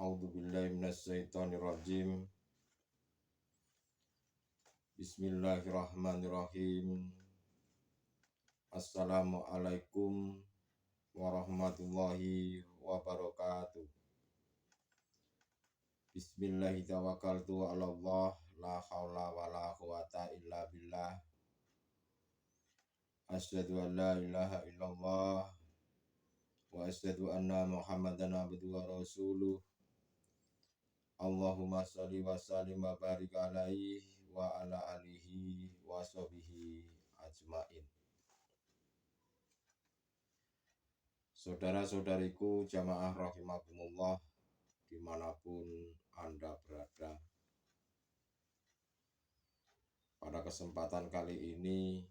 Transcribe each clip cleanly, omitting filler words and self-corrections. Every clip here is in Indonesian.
A'udzubillahi minasyaitonirrajim. Bismillahirrahmanirrahim. Assalamualaikum warahmatullahi wabarakatuh. Bismillahi tawakkaltu 'alallah, la haula wala quwata illa billah. Asyhadu an la ilaha illallah wa asyhadu anna Muhammadan abduhu wa rasuluh. Allahumma sholli wa sallim wa barik alaihi wa ala alihi wa sahbihi ajmain. Saudara-saudariku jamaah rahimakumullah dimanapun Anda berada. Pada kesempatan kali ini,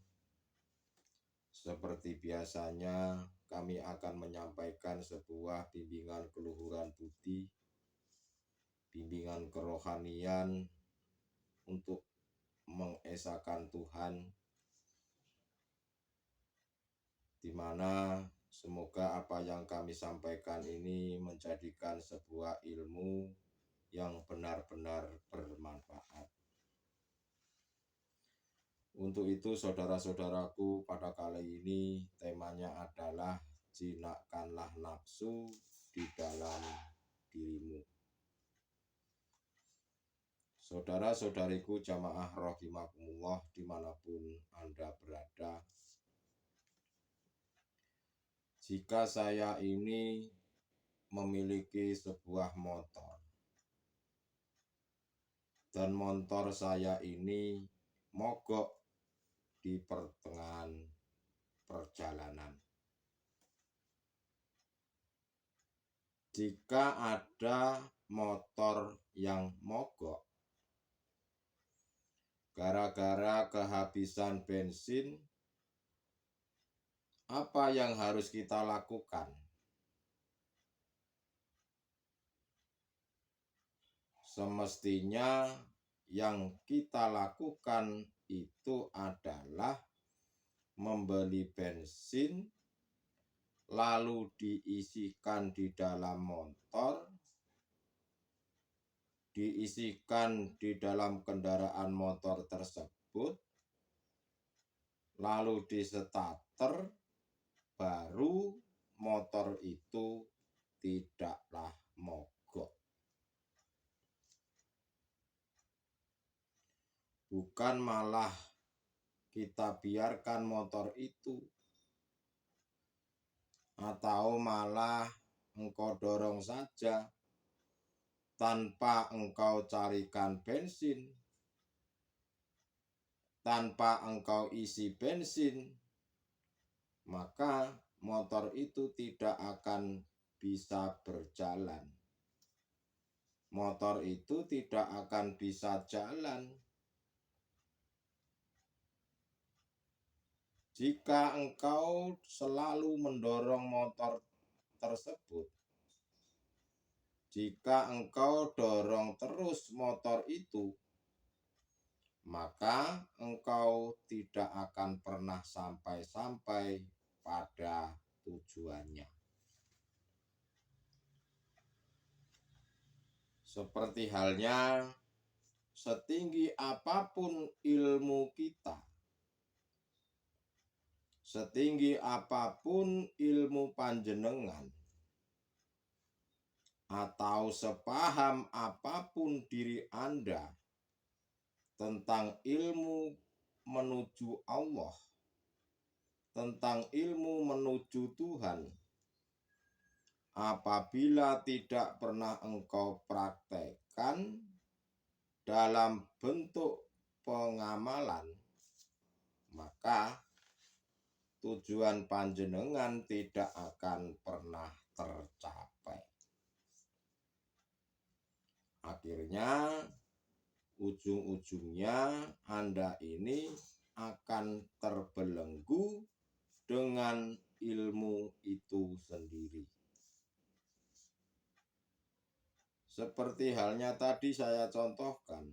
seperti biasanya, kami akan menyampaikan sebuah bimbingan keluhuran budi, bimbingan kerohanian untuk mengesahkan Tuhan, di mana semoga apa yang kami sampaikan ini menjadikan sebuah ilmu yang benar-benar bermanfaat. Untuk itu saudara-saudaraku, pada kali ini temanya adalah jinakkanlah nafsu di dalam dirimu. Saudara-saudariku jamaah rahimakumullah dimanapun Anda berada, jika saya ini memiliki sebuah motor dan motor saya ini mogok di pertengahan perjalanan. Jika ada motor yang mogok gara-gara kehabisan bensin, apa yang harus kita lakukan? Semestinya yang kita lakukan itu adalah membeli bensin, lalu diisikan di dalam motor, diisikan di dalam kendaraan motor tersebut, lalu distarter, baru motor itu tidaklah mogok. Bukan malah kita biarkan motor itu, atau malah engkau dorong saja tanpa engkau carikan bensin, tanpa engkau isi bensin, maka motor itu tidak akan bisa berjalan. Motor itu tidak akan bisa jalan. Jika engkau selalu mendorong motor tersebut, jika engkau dorong terus motor itu, maka engkau tidak akan pernah sampai pada tujuannya. Seperti halnya, setinggi apapun ilmu kita, setinggi apapun ilmu panjenengan, atau sepaham apapun diri Anda tentang ilmu menuju Allah, tentang ilmu menuju Tuhan, apabila tidak pernah engkau praktekkan dalam bentuk pengamalan, maka tujuan panjenengan tidak akan pernah tercapai. Akhirnya, ujung-ujungnya Anda ini akan terbelenggu dengan ilmu itu sendiri. Seperti halnya tadi saya contohkan,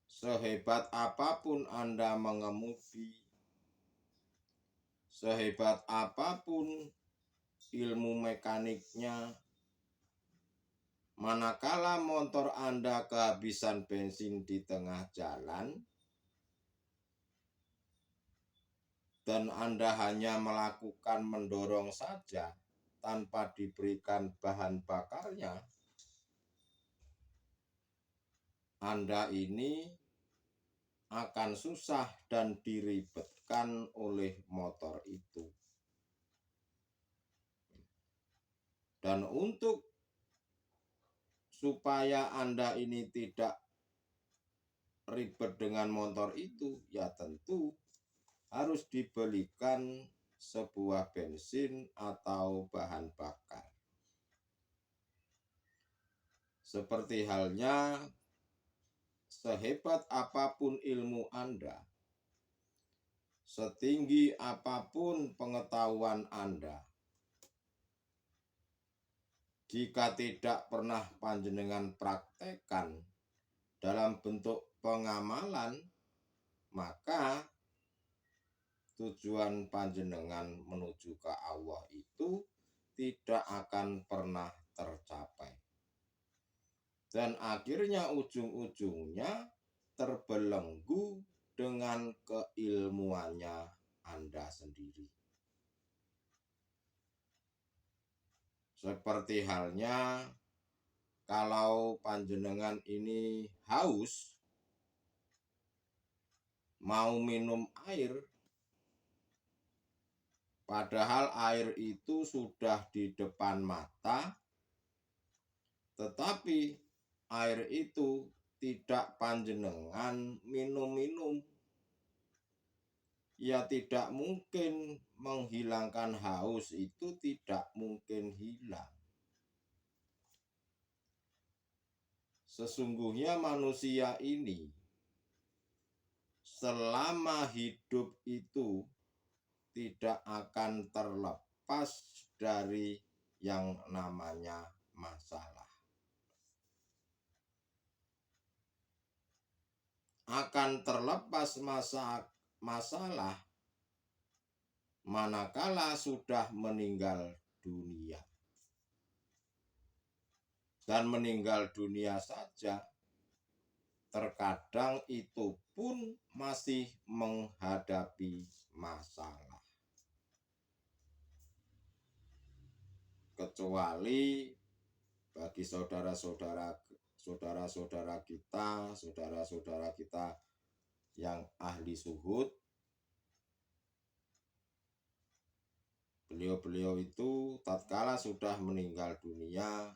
sehebat apapun Anda mengemudi, sehebat apapun ilmu mekaniknya, manakala motor Anda kehabisan bensin di tengah jalan dan Anda hanya melakukan mendorong saja tanpa diberikan bahan bakarnya, Anda ini akan susah dan diribetkan oleh motor itu. Dan untuk supaya Anda ini tidak ribet dengan motor itu, ya tentu harus dibelikan sebuah bensin atau bahan bakar. Seperti halnya sehebat apapun ilmu Anda, setinggi apapun pengetahuan Anda, jika tidak pernah panjenengan praktekkan dalam bentuk pengamalan, maka tujuan panjenengan menuju ke Allah itu tidak akan pernah tercapai. Dan akhirnya ujung-ujungnya terbelenggu dengan keilmuannya Anda sendiri. Seperti halnya kalau panjenengan ini haus, mau minum air, padahal air itu sudah di depan mata, tetapi air itu tidak panjenengan minum-minum, ya tidak mungkin menghilangkan haus, itu tidak mungkin hilang. Sesungguhnya manusia ini selama hidup itu tidak akan terlepas dari yang namanya masalah. Akan terlepas masalah manakala sudah meninggal dunia. Dan meninggal dunia saja, terkadang itu pun masih menghadapi masalah. Kecuali bagi saudara-saudara kita yang ahli suhud, beliau-beliau itu tatkala sudah meninggal dunia,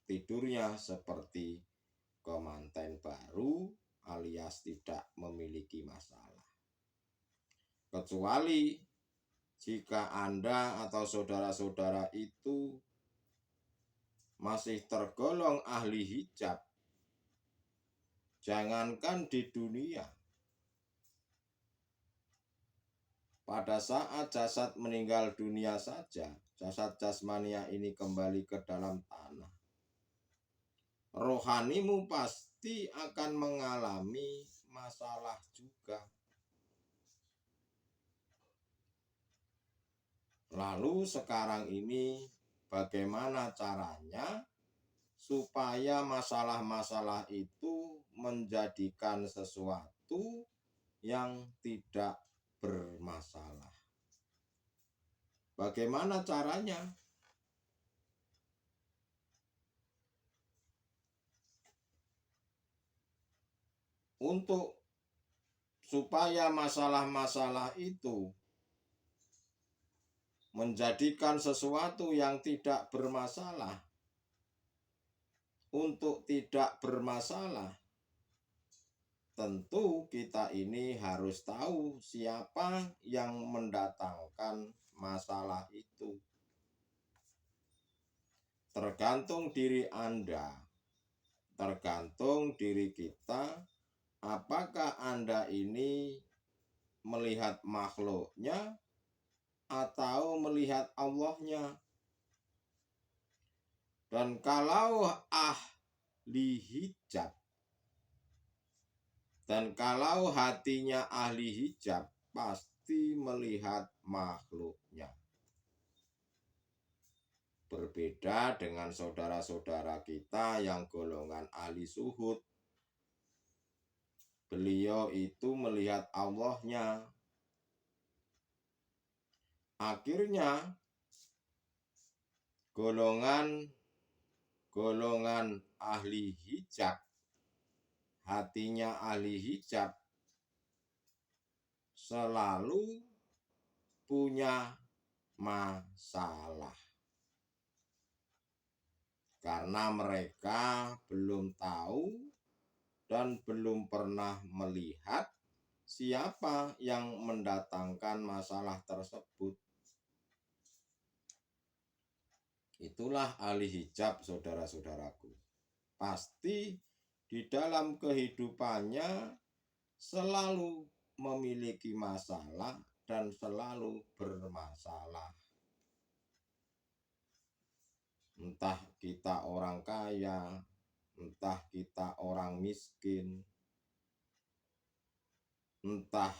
tidurnya seperti kemanten baru alias tidak memiliki masalah. Kecuali jika Anda atau saudara-saudara itu masih tergolong ahli hijab, jangankan di dunia, pada saat jasad meninggal dunia saja, jasad jasmania ini kembali ke dalam tanah, rohanimu pasti akan mengalami masalah juga. Lalu sekarang ini bagaimana caranya supaya masalah-masalah itu menjadikan sesuatu yang tidak bermasalah? Bagaimana caranya? Untuk supaya masalah-masalah itu menjadikan sesuatu yang tidak bermasalah, untuk tidak bermasalah, tentu kita ini harus tahu siapa yang mendatangkan masalah itu. Tergantung diri Anda, tergantung diri kita, apakah Anda ini melihat makhluknya atau melihat Allahnya. Dan kalau ahli hijab, dan kalau hatinya ahli hijab, pasti melihat makhluknya. Berbeda dengan saudara-saudara kita yang golongan ahli syuhud. Beliau itu melihat Allahnya. Akhirnya golongan ahli hijab, hatinya ahli hijab selalu punya masalah. Karena mereka belum tahu dan belum pernah melihat siapa yang mendatangkan masalah tersebut. Itulah ahli hijab, saudara-saudaraku. Pasti di dalam kehidupannya selalu memiliki masalah dan selalu bermasalah. Entah kita orang kaya, entah kita orang miskin, entah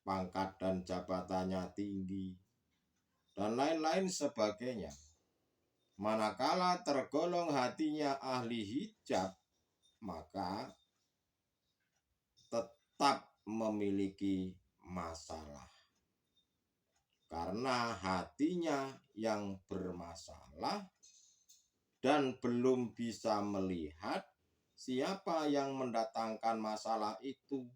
pangkat dan jabatannya tinggi, dan lain-lain sebagainya. Manakala tergolong hatinya ahli hijab, maka tetap memiliki masalah. Karena hatinya yang bermasalah dan belum bisa melihat siapa yang mendatangkan masalah itu.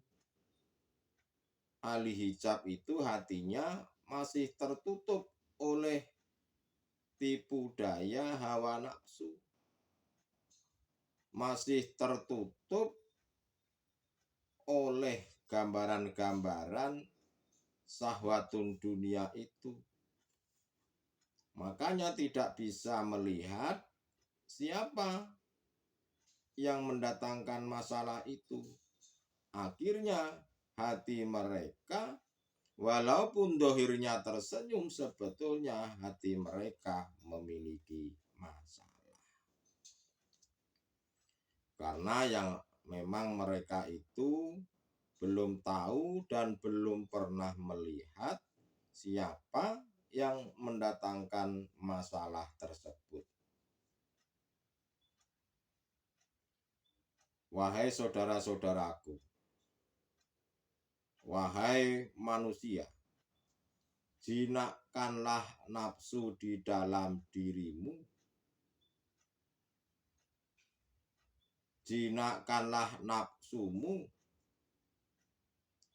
Ahli hijab itu hatinya masih tertutup oleh tipu daya hawa nafsu. Masih tertutup oleh gambaran-gambaran syahwatun dunia itu. Makanya tidak bisa melihat siapa yang mendatangkan masalah itu. Akhirnya hati mereka, walaupun dohirnya tersenyum, sebetulnya hati mereka memiliki masalah. Karena yang memang mereka itu belum tahu dan belum pernah melihat siapa yang mendatangkan masalah tersebut. Wahai saudara-saudaraku, wahai manusia, jinakkanlah nafsu di dalam dirimu. Jinakkanlah nafsumu.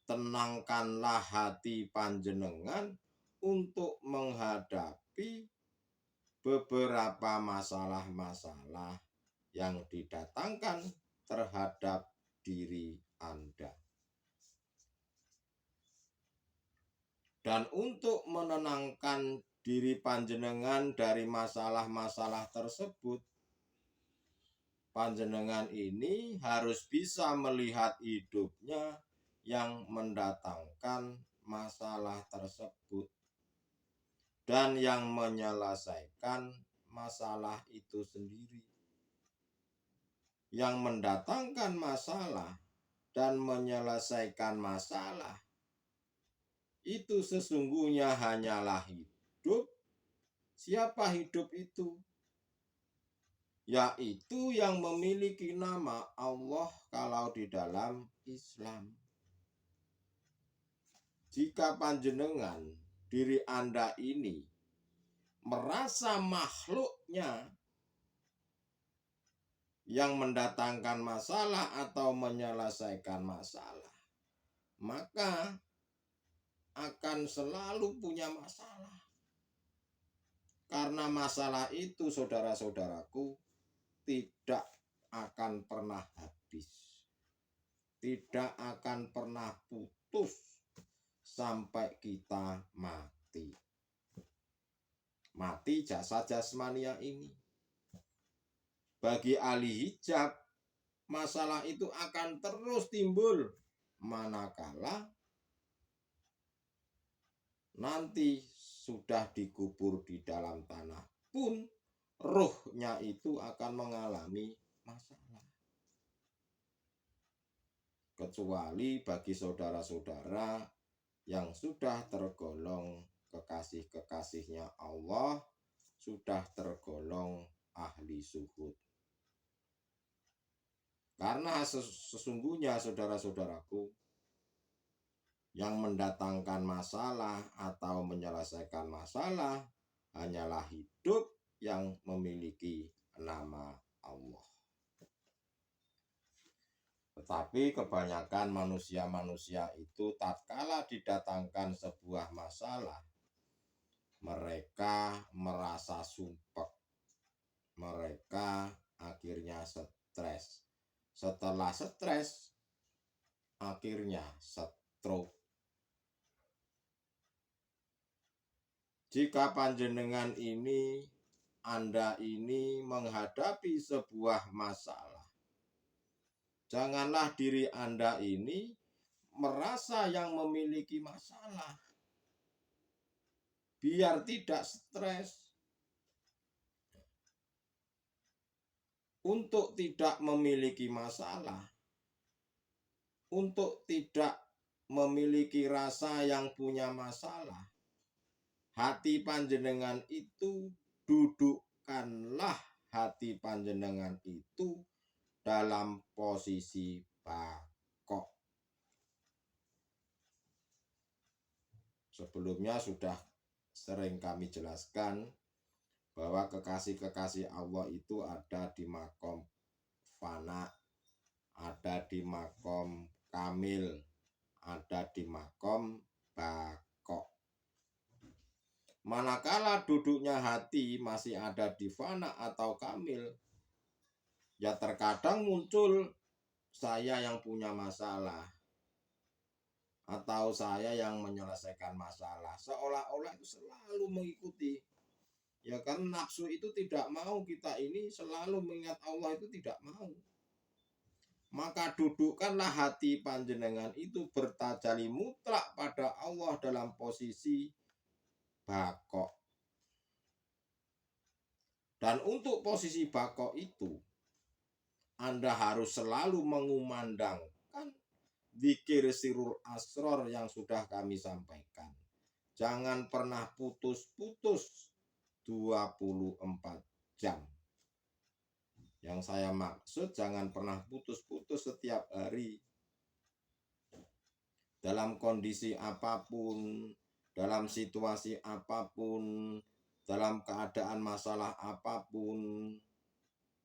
Tenangkanlah hati panjenengan untuk menghadapi beberapa masalah-masalah yang didatangkan terhadap diri Anda. Dan untuk menenangkan diri panjenengan dari masalah-masalah tersebut, panjenengan ini harus bisa melihat hidupnya yang mendatangkan masalah tersebut dan yang menyelesaikan masalah itu sendiri. Yang mendatangkan masalah dan menyelesaikan masalah itu sesungguhnya hanyalah hidup. Siapa hidup itu? Yaitu yang memiliki nama Allah kalau di dalam Islam. Jika panjenengan diri Anda ini merasa makhluknya yang mendatangkan masalah atau menyelesaikan masalah, maka akan selalu punya masalah. Karena masalah itu, saudara-saudaraku, tidak akan pernah habis. Tidak akan pernah putus sampai kita mati. Mati jasad jasmania ini. Bagi ahli hijab, masalah itu akan terus timbul manakala nanti sudah dikubur di dalam tanah pun ruhnya itu akan mengalami masalah. Kecuali bagi saudara-saudara yang sudah tergolong kekasih-kekasihnya Allah, sudah tergolong ahli zuhud. Karena sesungguhnya saudara-saudaraku, yang mendatangkan masalah atau menyelesaikan masalah hanyalah hidup yang memiliki nama Allah. Tetapi kebanyakan manusia-manusia itu tatkala didatangkan sebuah masalah, mereka merasa sumpek. Mereka akhirnya stres. Setelah stres, akhirnya stroke. Jika panjenengan ini, Anda ini menghadapi sebuah masalah, janganlah diri Anda ini merasa yang memiliki masalah. Biar tidak stres. Untuk tidak memiliki masalah, untuk tidak memiliki rasa yang punya masalah, hati panjenengan itu, dudukkanlah hati panjenengan itu dalam posisi bakok. Sebelumnya sudah sering kami jelaskan bahwa kekasih-kekasih Allah itu ada di makom fana, ada di makom kamil, ada di makom bakok. Manakala duduknya hati masih ada di fana atau kamil, ya terkadang muncul saya yang punya masalah, atau saya yang menyelesaikan masalah, seolah-olah itu selalu mengikuti. Ya kan nafsu itu tidak mau kita ini selalu mengingat Allah, itu tidak mau. Maka dudukkanlah hati panjenengan itu bertajali mutlak pada Allah dalam posisi bakok. Dan untuk posisi bakok itu, Anda harus selalu mengumandangkan dzikir sirul asror yang sudah kami sampaikan. Jangan pernah putus-putus 24 jam. Yang saya maksud jangan pernah putus-putus setiap hari. Dalam kondisi apapun, dalam situasi apapun, dalam keadaan masalah apapun,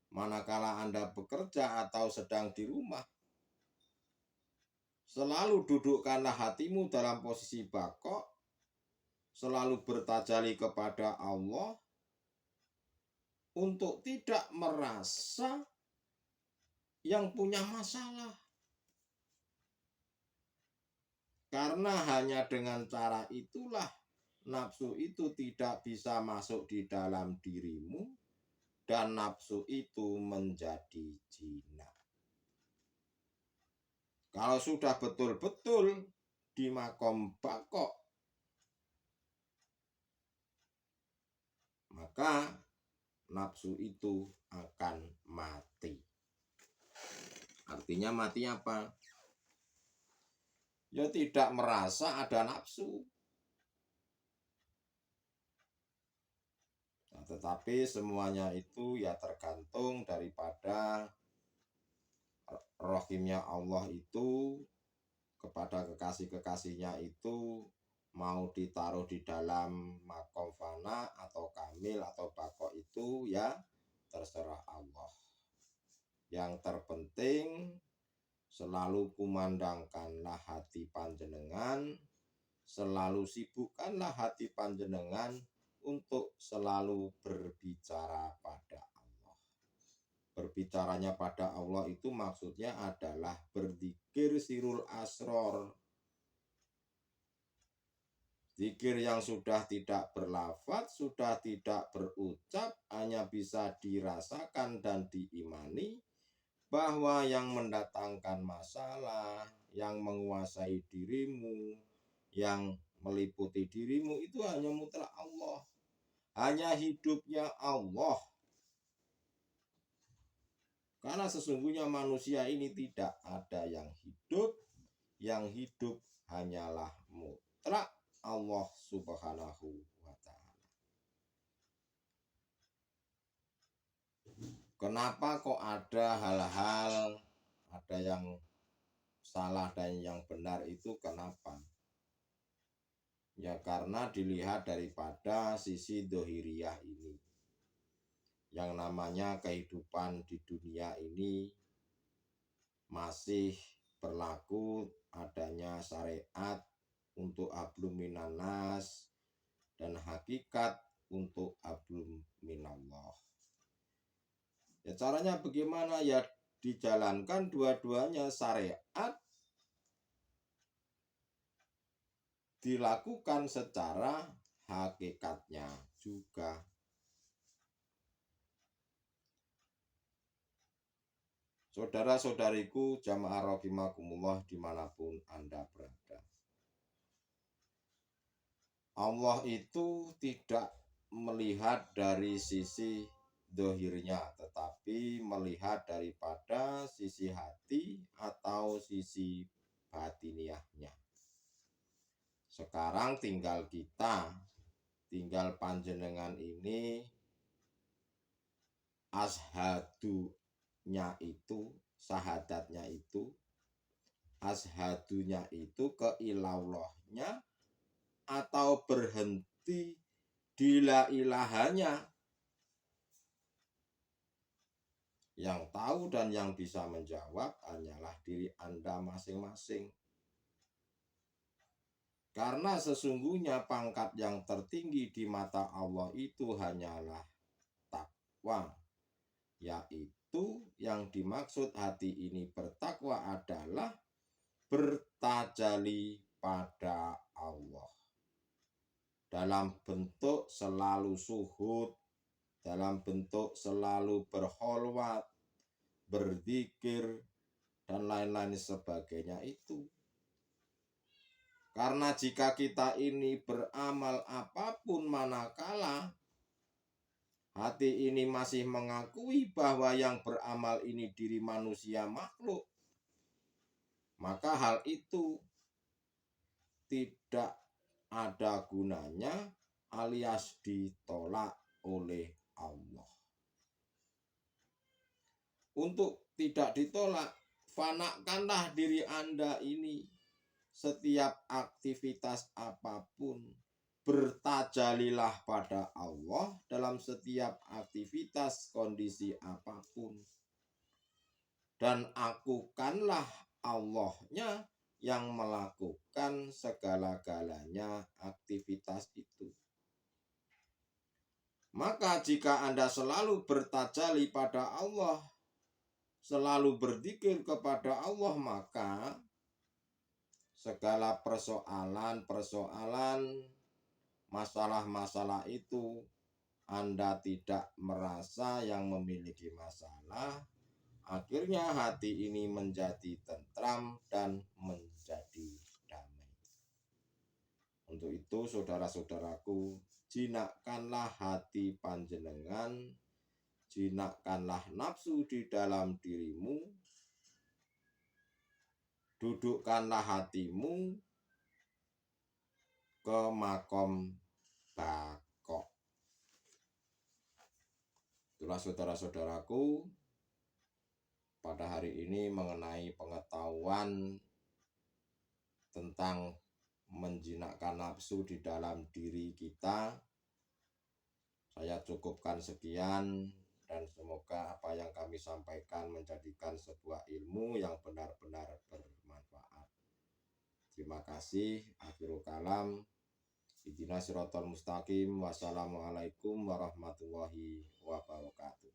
manakala Anda bekerja atau sedang di rumah, selalu dudukkanlah hatimu dalam posisi bakok, selalu bertajali kepada Allah, untuk tidak merasa yang punya masalah. Karena hanya dengan cara itulah nafsu itu tidak bisa masuk di dalam dirimu dan nafsu itu menjadi jinak. Kalau sudah betul-betul di makom bakok, maka nafsu itu akan mati. Artinya mati apa? Ya tidak merasa ada nafsu. Nah, tetapi semuanya itu ya tergantung daripada rohimnya Allah itu kepada kekasih-kekasihnya itu, mau ditaruh di dalam makom fana atau kamil atau bakok itu ya terserah Allah. Yang terpenting selalu kumandangkanlah hati panjenengan, selalu sibukkanlah hati panjenengan untuk selalu berbicara pada Allah. Berbicaranya pada Allah itu maksudnya adalah berzikir sirul asror. Zikir yang sudah tidak berlafaz, sudah tidak berucap, hanya bisa dirasakan dan diimani, bahwa yang mendatangkan masalah, yang menguasai dirimu, yang meliputi dirimu itu hanya mutlak Allah. Hanya hidupnya Allah. Karena sesungguhnya manusia ini tidak ada yang hidup hanyalah mutlak Allah Subhanahu wa ta'ala. Kenapa kok ada hal-hal, ada yang salah dan yang benar itu kenapa? Ya karena dilihat daripada sisi dohiriyah ini. Yang namanya kehidupan di dunia ini masih berlaku adanya syariat untuk hablum minannas dan hakikat untuk hablum minallah. Ya caranya bagaimana? Ya dijalankan dua-duanya, syariat dilakukan secara hakikatnya juga. Saudara-saudariku jamaah rahimakumullah dimanapun Anda berada. Allah itu tidak melihat dari sisi dohirnya, tetapi melihat daripada sisi hati atau sisi batiniahnya. Sekarang tinggal panjenengan ini ashadunya itu, sahadatnya itu, ashadunya itu keilallahnya atau berhenti di la ilahanya. Yang tahu dan yang bisa menjawab hanyalah diri Anda masing-masing. Karena sesungguhnya pangkat yang tertinggi di mata Allah itu hanyalah takwa. Yaitu yang dimaksud hati ini bertakwa adalah bertajali pada Allah. Dalam bentuk selalu suhud, dalam bentuk selalu berholwat, berzikir, dan lain-lain sebagainya itu. Karena jika kita ini beramal apapun manakala hati ini masih mengakui bahwa yang beramal ini diri manusia makhluk, maka hal itu tidak ada gunanya alias ditolak oleh Allah. Untuk tidak ditolak, fanakanlah diri Anda ini. Setiap aktivitas apapun, bertajalilah pada Allah dalam setiap aktivitas kondisi apapun. Dan akukanlah Allahnya yang melakukan segala-galanya aktivitas itu. Maka jika Anda selalu bertajali pada Allah, selalu berzikir kepada Allah, maka segala persoalan-persoalan, masalah-masalah itu Anda tidak merasa yang memiliki masalah. Akhirnya hati ini menjadi tentram dan menjadi damai. Untuk itu saudara-saudaraku, jinakkanlah hati panjenengan, jinakkanlah nafsu di dalam dirimu, dudukkanlah hatimu ke makom bakok. Itulah saudara-saudaraku pada hari ini mengenai pengetahuan tentang menjinakkan nafsu di dalam diri kita. Saya cukupkan sekian dan semoga apa yang kami sampaikan menjadikan sebuah ilmu yang benar-benar bermanfaat. Terima kasih. Akhirul kalam. Ihdinas siratal mustaqim. Wassalamualaikum warahmatullahi wabarakatuh.